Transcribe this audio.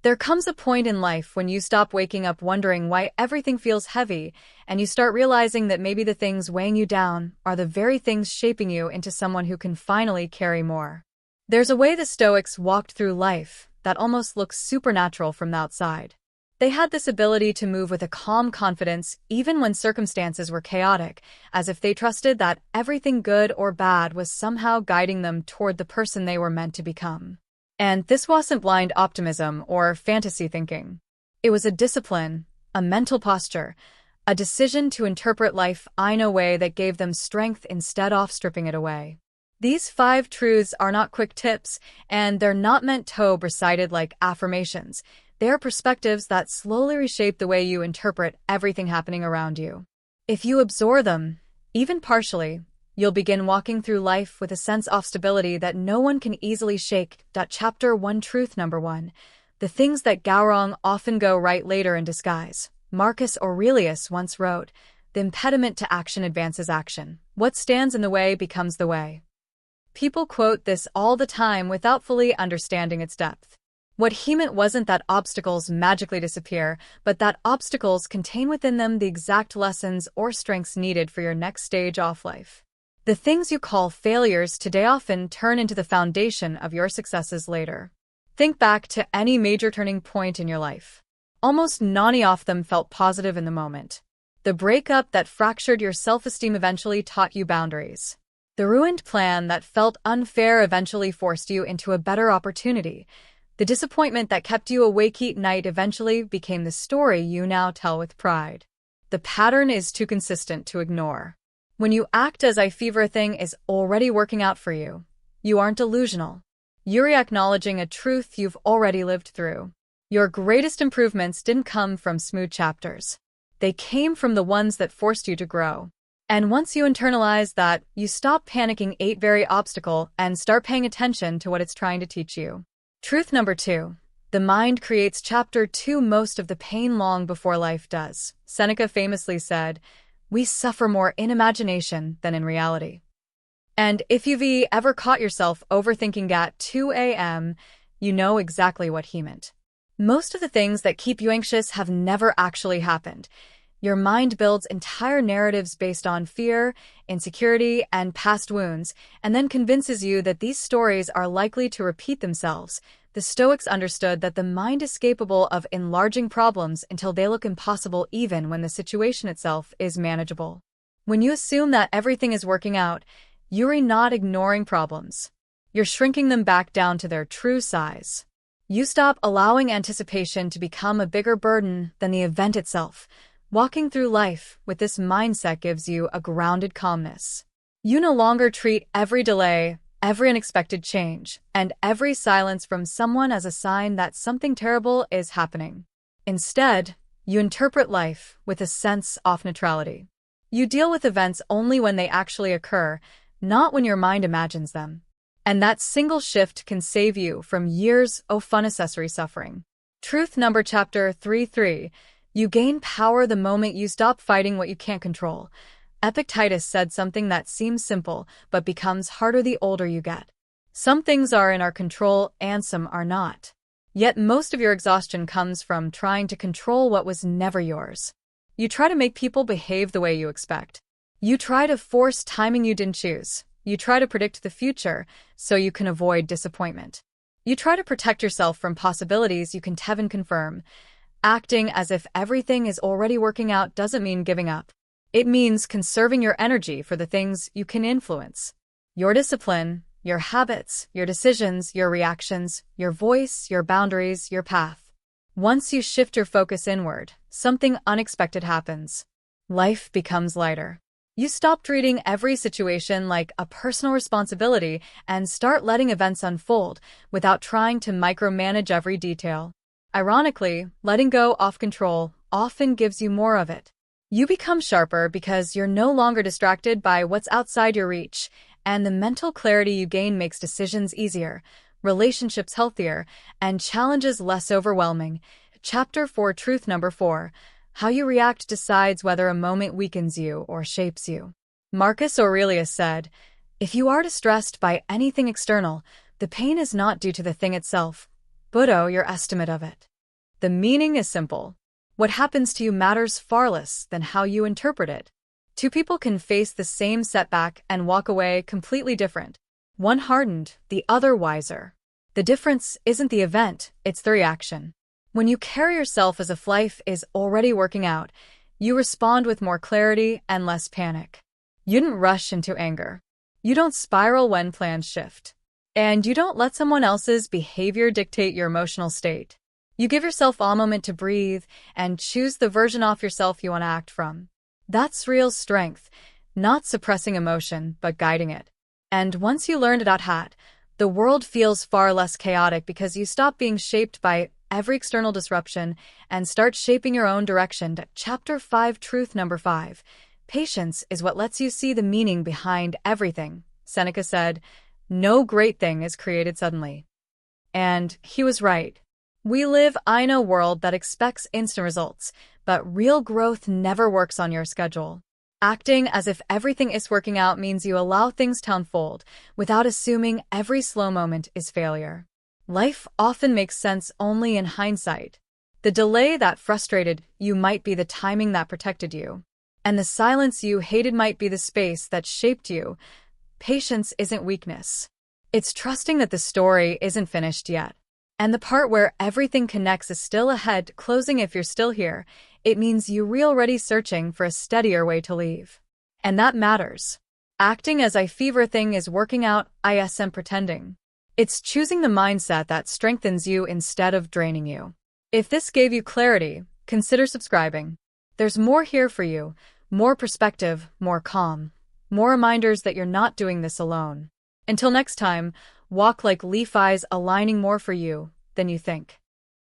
There comes a point in life when you stop waking up wondering why everything feels heavy, and you start realizing that maybe the things weighing you down are the very things shaping you into someone who can finally carry more. There's a way the Stoics walked through life that almost looks supernatural from the outside. They had this ability to move with a calm confidence even when circumstances were chaotic, as if they trusted that everything good or bad was somehow guiding them toward the person they were meant to become. And this wasn't blind optimism or fantasy thinking. It was a discipline, a mental posture, a decision to interpret life in a way that gave them strength instead of stripping it away. These 5 truths are not quick tips, and they're not meant to be recited like affirmations. They are perspectives that slowly reshape the way you interpret everything happening around you. If you absorb them, even partially, you'll begin walking through life with a sense of stability that no one can easily shake. Chapter 1 Truth Number 1. The things that go wrong often go right later in disguise. Marcus Aurelius once wrote, "The impediment to action advances action. What stands in the way becomes the way." People quote this all the time without fully understanding its depth. What he meant wasn't that obstacles magically disappear, but that obstacles contain within them the exact lessons or strengths needed for your next stage of life. The things you call failures today often turn into the foundation of your successes later. Think back to any major turning point in your life. Almost none of them felt positive in the moment. The breakup that fractured your self-esteem eventually taught you boundaries. The ruined plan that felt unfair eventually forced you into a better opportunity. The disappointment that kept you awake each night eventually became the story you now tell with pride. The pattern is too consistent to ignore. When you act as if everything is already working out for you, you aren't delusional. You're acknowledging a truth you've already lived through. Your greatest improvements didn't come from smooth chapters. They came from the ones that forced you to grow. And once you internalize that, you stop panicking at every obstacle and start paying attention to what it's trying to teach you. Truth number 2. The mind creates. Chapter 2. Most of the pain long before life does. Seneca famously said, "We suffer more in imagination than in reality." And if you've ever caught yourself overthinking at 2 a.m., you know exactly what he meant. Most of the things that keep you anxious have never actually happened. Your mind builds entire narratives based on fear, insecurity, and past wounds, and then convinces you that these stories are likely to repeat themselves. The Stoics understood that the mind is capable of enlarging problems until they look impossible even when the situation itself is manageable. When you assume that everything is working out, you're not ignoring problems. You're shrinking them back down to their true size. You stop allowing anticipation to become a bigger burden than the event itself. Walking through life with this mindset gives you a grounded calmness. You no longer treat every delay, every unexpected change, and every silence from someone as a sign that something terrible is happening. Instead, you interpret life with a sense of neutrality. You deal with events only when they actually occur, not when your mind imagines them. And that single shift can save you from years of unnecessary suffering. Truth number chapter 3. You gain power the moment you stop fighting what you can't control. Epictetus said something that seems simple, but becomes harder the older you get. Some things are in our control and some are not. Yet most of your exhaustion comes from trying to control what was never yours. You try to make people behave the way you expect. You try to force timing you didn't choose. You try to predict the future so you can avoid disappointment. You try to protect yourself from possibilities you can't even confirm. Acting as if everything is already working out doesn't mean giving up. It means conserving your energy for the things you can influence. Your discipline, your habits, your decisions, your reactions, your voice, your boundaries, your path. Once you shift your focus inward, something unexpected happens. Life becomes lighter. You stop treating every situation like a personal responsibility and start letting events unfold without trying to micromanage every detail. Ironically, letting go of control often gives you more of it. You become sharper because you're no longer distracted by what's outside your reach, and the mental clarity you gain makes decisions easier, relationships healthier, and challenges less overwhelming. Chapter 4. Truth number 4. How you react decides whether a moment weakens you or shapes you. Marcus Aurelius said, "If you are distressed by anything external, the pain is not due to the thing itself, but your estimate of it." The meaning is simple. What happens to you matters far less than how you interpret it. Two people can face the same setback and walk away completely different. One hardened, the other wiser. The difference isn't the event, it's the reaction. When you carry yourself as if life is already working out, you respond with more clarity and less panic. You don't rush into anger. You don't spiral when plans shift. And you don't let someone else's behavior dictate your emotional state. You give yourself a moment to breathe and choose the version of yourself you want to act from. That's real strength, not suppressing emotion, but guiding it. And once you learn that, the world feels far less chaotic because you stop being shaped by every external disruption and start shaping your own direction. Chapter 5, Truth number 5. Patience is what lets you see the meaning behind everything. Seneca said, "No great thing is created suddenly." And he was right. We live in a world that expects instant results, but real growth never works on your schedule. Acting as if everything is working out means you allow things to unfold without assuming every slow moment is failure. Life often makes sense only in hindsight. The delay that frustrated you might be the timing that protected you, and the silence you hated might be the space that shaped you. Patience isn't weakness. It's trusting that the story isn't finished yet. And the part where everything connects is still ahead. Closing, if you're still here, it means you're already searching for a steadier way to leave. And that matters. Acting as if everything is working out isn't pretending. It's choosing the mindset that strengthens you instead of draining you. If this gave you clarity, consider subscribing. There's more here for you, more perspective, more calm, more reminders that you're not doing this alone. Until next time, walk like leaf eyes, aligning more for you than you think.